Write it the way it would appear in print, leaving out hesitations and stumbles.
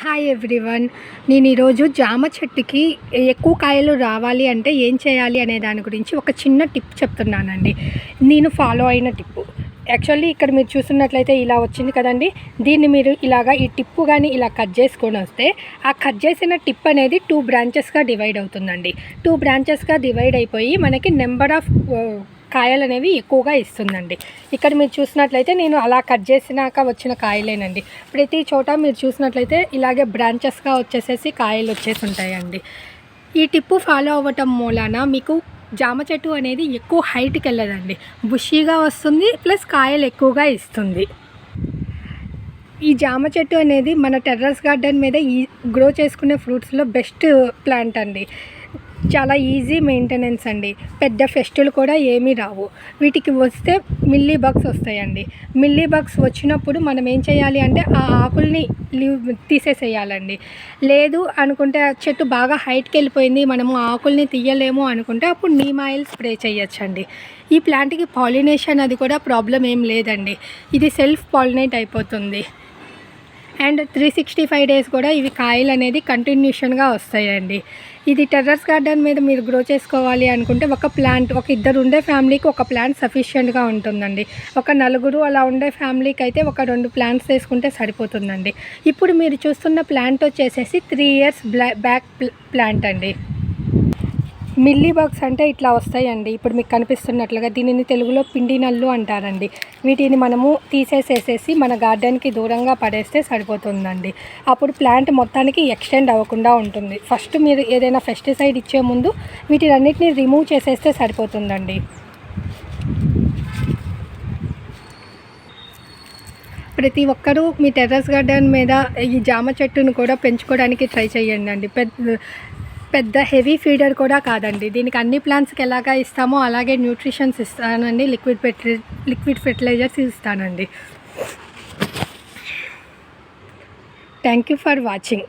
Hi everyone. నేను ఈరోజు జామ చెట్టుకి ఎక్కువ కాయలు రావాలి అంటే ఏం చేయాలి అనే దాని గురించి ఒక చిన్న టిప్ చెప్తున్నానండి. నేను ఫాలో అయిన టిప్పు యాక్చువల్లీ ఇక్కడ మీరు చూస్తున్నట్లయితే ఇలా వచ్చింది కదండి. దీన్ని మీరు ఇలాగా ఈ టిప్పు కానీ ఇలా కట్ చేసుకొని వస్తే ఆ కట్ చేసిన టిప్ అనేది 2 బ్రాంచెస్గా డివైడ్ అవుతుందండి. 2 బ్రాంచెస్గా డివైడ్ అయిపోయి మనకి నెంబర్ ఆఫ్ కాయలు అనేవి ఎక్కువగా ఇస్తుందండి. ఇక్కడ మీరు చూసినట్లయితే నేను అలా కట్ చేసినాక వచ్చిన కాయలేనండి. ప్రతి చోట మీరు చూసినట్లయితే ఇలాగే బ్రాంచెస్గా వచ్చేసేసి కాయలు వచ్చేసి ఉంటాయండి. ఈ టిప్పు ఫాలో అవ్వటం మూలాన మీకు జామ చెట్టు అనేది ఎక్కువ హైట్కి వెళ్ళదండి, బుషీగా వస్తుంది, ప్లస్ కాయలు ఎక్కువగా ఇస్తుంది. ఈ జామ చెట్టు అనేది మన టెర్రస్ గార్డెన్ మీద గ్రో చేసుకునే ఫ్రూట్స్లో బెస్ట్ ప్లాంట్ అండి. చాలా ఈజీ మెయింటెనెన్స్ అండి. పెద్ద ఫెస్టులు కూడా ఏమీ రావు. వీటికి వస్తే మిల్లీ బగ్స్ వస్తాయండి. మిల్లీ బగ్స్ వచ్చినప్పుడు మనం ఏం చేయాలి అంటే ఆ ఆకుల్ని తీసేసేయాలండి. లేదు అనుకుంటే చెట్టు బాగా హైట్కి వెళ్ళిపోయింది, మనము ఆకుల్ని తీయలేము అనుకుంటే అప్పుడు నీమ్ ఆయిల్ స్ప్రే చేయొచ్చండి. ఈ ప్లాంట్కి పాలినేషన్ అది కూడా ప్రాబ్లం ఏం లేదండి. ఇది సెల్ఫ్ పాలినేట్ అయిపోతుంది. అండ్ 365 డేస్ కూడా ఇవి కాయలు అనేది కంటిన్యూషన్గా వస్తాయండి. ఇది టెర్రస్ గార్డెన్ మీద మీరు గ్రో చేసుకోవాలి అనుకుంటే ఒక ఇద్దరు ఉండే ఫ్యామిలీకి ఒక ప్లాంట్ సఫిషియెంట్గా ఉంటుందండి. ఒక 4 అలా ఉండే ఫ్యామిలీకి అయితే ఒక 2 ప్లాంట్స్ వేసుకుంటే సరిపోతుందండి. ఇప్పుడు మీరు చూస్తున్న ప్లాంట్ వచ్చేసేసి 3 years బ్యాక్ ప్లాంట్ అండి. మిల్లీ బగ్స్ అంటే ఇట్లా వస్తాయండి. ఇప్పుడు మీకు కనిపిస్తున్నట్లుగా దీనిని తెలుగులో పిండి నల్లు అంటారండి. వీటిని మనము తీసేసేసేసి మన గార్డెన్కి దూరంగా పడేస్తే సరిపోతుందండి. అప్పుడు ప్లాంట్ మొత్తానికి ఎక్స్టెండ్ అవ్వకుండా ఉంటుంది. ఫస్ట్ మీరు ఏదైనా పెస్టిసైడ్ ఇచ్చే ముందు వీటినన్నిటిని రిమూవ్ చేసేస్తే సరిపోతుందండి. ప్రతి ఒక్కరూ మీ టెర్రస్ గార్డెన్ మీద ఈ జామ చెట్టును కూడా పెంచుకోవడానికి ట్రై చేయండి. పెద్ద హెవీ ఫీడర్ కూడా కాదండి. దీనికి అన్ని ప్లాంట్స్కి ఎలాగా ఇస్తామో అలాగే న్యూట్రిషన్స్ ఇస్తానండి, లిక్విడ్ ఫెర్టిలైజర్స్ ఇస్తానండి. Thank you for watching.